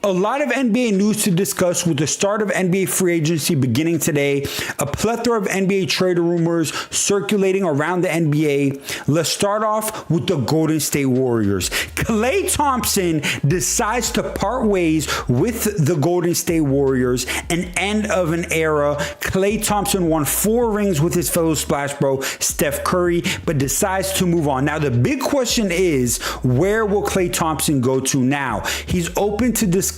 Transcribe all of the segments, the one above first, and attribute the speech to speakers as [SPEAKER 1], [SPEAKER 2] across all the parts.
[SPEAKER 1] A lot of NBA news to discuss with the start of NBA free agency beginning today, a plethora of NBA trade rumors circulating around the NBA. Let's start off with the Golden State Warriors. Klay Thompson decides to part ways with the Golden State Warriors, an end of an era. Klay Thompson won 4 rings with his fellow Splash Bro, Steph Curry, but decides to move on. Now, the big question is, where will Klay Thompson go to now? He's open to discussing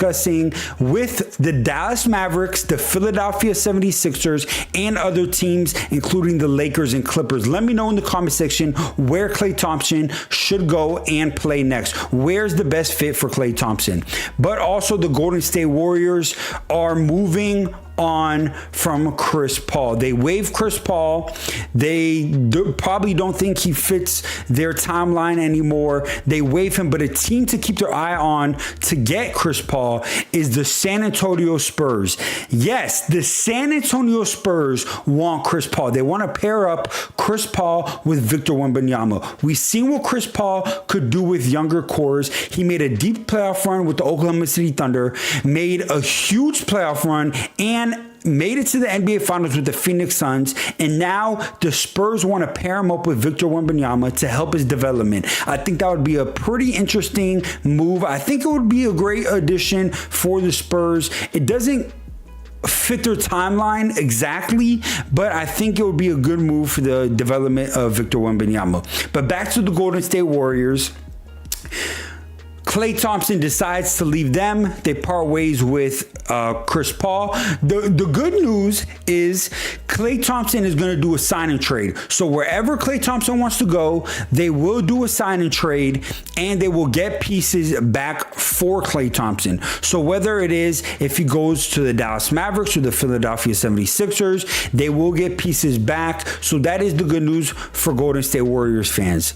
[SPEAKER 1] with the Dallas Mavericks, the Philadelphia 76ers, and other teams, including the Lakers and Clippers. Let me know in the comment section where Klay Thompson should go and play next. Where's the best fit for Klay Thompson? But also the Golden State Warriors are moving on from Chris Paul. They waived Chris Paul. They probably don't think he fits their timeline anymore. They waive him, but a team to keep their eye on to get Chris Paul is the San Antonio Spurs. Yes, the San Antonio Spurs want Chris Paul. They want to pair up Chris Paul with Victor Wembanyama. We've seen what Chris Paul could do with younger cores. He made a deep playoff run with the Oklahoma City Thunder, made a huge playoff run, and made it to the NBA Finals with the Phoenix Suns, and now the Spurs want to pair him up with Victor Wembanyama to help his development. I think that would be a pretty interesting move. I think it would be a great addition for the Spurs. It doesn't fit their timeline exactly, but I think it would be a good move for the development of Victor Wembanyama. But back to the Golden State Warriors. Klay Thompson decides to leave them. They part ways with Chris Paul. The good news is Klay Thompson is going to do a sign and trade. So wherever Klay Thompson wants to go, they will do a sign and trade, and they will get pieces back for Klay Thompson. So whether it is if he goes to the Dallas Mavericks or the Philadelphia 76ers, they will get pieces back. So that is the good news for Golden State Warriors fans.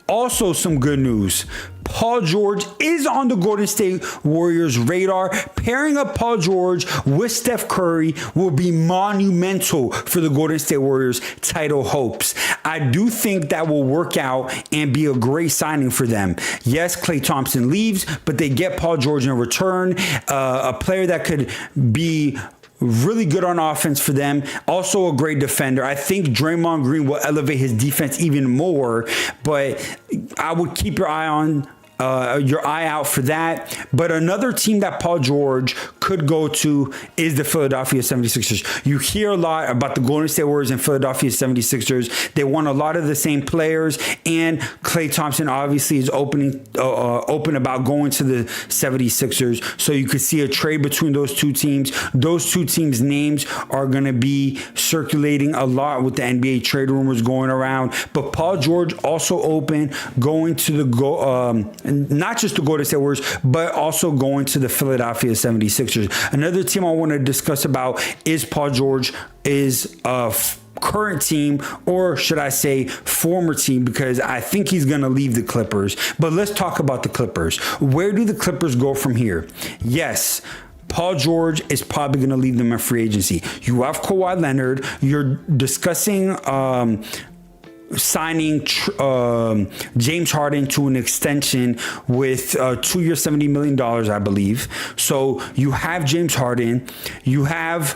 [SPEAKER 1] Also, some good news. Paul George is on the Golden State Warriors radar. Pairing up Paul George with Steph Curry will be monumental for the Golden State Warriors title hopes. I do think that will work out and be a great signing for them. Yes, Klay Thompson leaves, but they get Paul George in return, a player that could be really good on offense for them. Also a great defender. I think Draymond Green will elevate his defense even more, but I would keep your eye out for that. But another team that Paul George could go to is the Philadelphia 76ers. You hear a lot about the Golden State Warriors and Philadelphia 76ers. They want a lot of the same players, and Klay Thompson obviously is open about going to the 76ers. So you could see a trade between those two teams. Those two teams' names are going to be circulating a lot with the NBA trade rumors going around. But Paul George also open going to the not just the Golden State Warriors, but also going to the Philadelphia 76ers. Another team I want to discuss about is Paul George is current team, or should I say former team, because I think he's going to leave the Clippers. But let's talk about the Clippers. Where do the Clippers go from here? Yes, Paul George is probably going to leave them in free agency. You have Kawhi Leonard. You're discussing signing James Harden to an extension with 2 years, $70 million, I believe. So you have James Harden. You have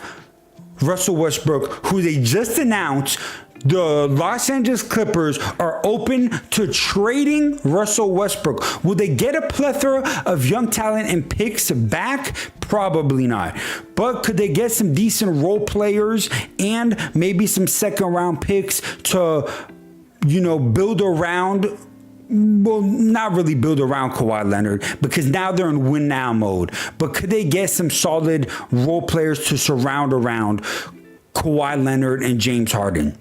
[SPEAKER 1] Russell Westbrook, who they just announced the Los Angeles Clippers are open to trading Russell Westbrook. Will they get a plethora of young talent and picks back? Probably not. But could they get some decent role players and maybe some second round picks to build around? Well, not really build around Kawhi Leonard, because now they're in win now mode. But could they get some solid role players to surround around Kawhi Leonard and James Harden?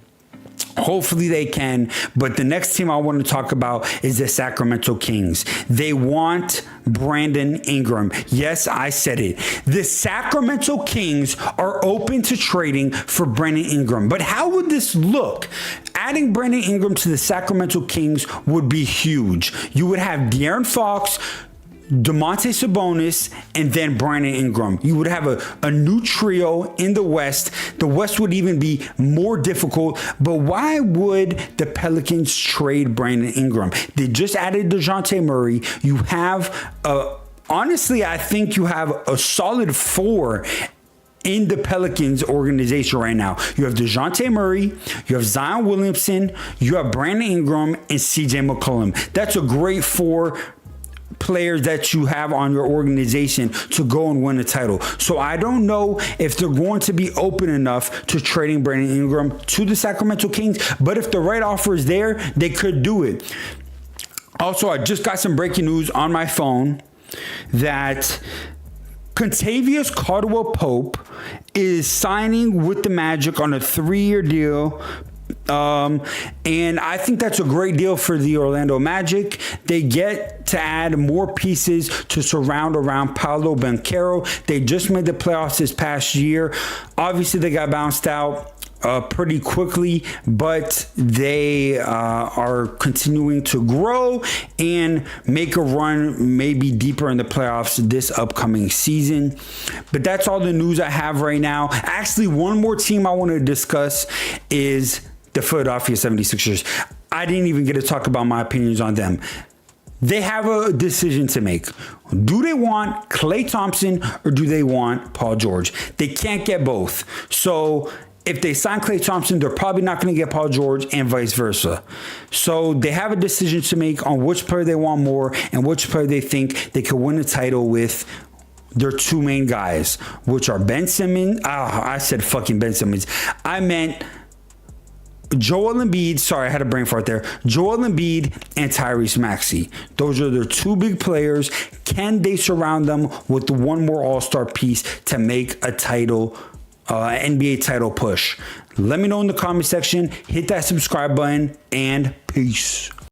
[SPEAKER 1] Hopefully they can. But the next team I want to talk about is the Sacramento Kings. They want Brandon Ingram. Yes, I said it. The Sacramento Kings are open to trading for Brandon Ingram. But how would this look? Adding Brandon Ingram to the Sacramento Kings would be huge. You would have De'Aaron Fox, Domantas Sabonis, and then Brandon Ingram. You would have a new trio in the West. The West would even be more difficult. But why would the Pelicans trade Brandon Ingram? They just added DeJounte Murray. You have honestly, I think you have a solid 4 in the Pelicans organization right now. You have DeJounte Murray, you have Zion Williamson, you have Brandon Ingram, and CJ McCollum. That's a great 4 players that you have on your organization to go and win a title. So I don't know if they're going to be open enough to trading Brandon Ingram to the Sacramento Kings, but if the right offer is there, they could do it. Also, I just got some breaking news on my phone that Kentavious Caldwell-Pope is signing with the Magic on a 3-year deal. And I think that's a great deal for the Orlando Magic. They get to add more pieces to surround around Paolo Banchero. They just made the playoffs this past year. Obviously, they got bounced out pretty quickly, but they are continuing to grow and make a run maybe deeper in the playoffs this upcoming season. But that's all the news I have right now. Actually, one more team I want to discuss is the Philadelphia 76ers. I didn't even get to talk about my opinions on them. They have a decision to make. Do they want Klay Thompson or do they want Paul George? They can't get both. So if they sign Klay Thompson, they're probably not going to get Paul George and vice versa. So they have a decision to make on which player they want more and which player they think they could win a title with their 2 main guys, which are Ben Simmons. I said fucking Ben Simmons. I meant Joel Embiid. Sorry, I had a brain fart there. Joel Embiid and Tyrese Maxey. Those are their 2 big players. Can they surround them with one more all-star piece to make a title, NBA title push? Let me know in the comment section. Hit that subscribe button and peace.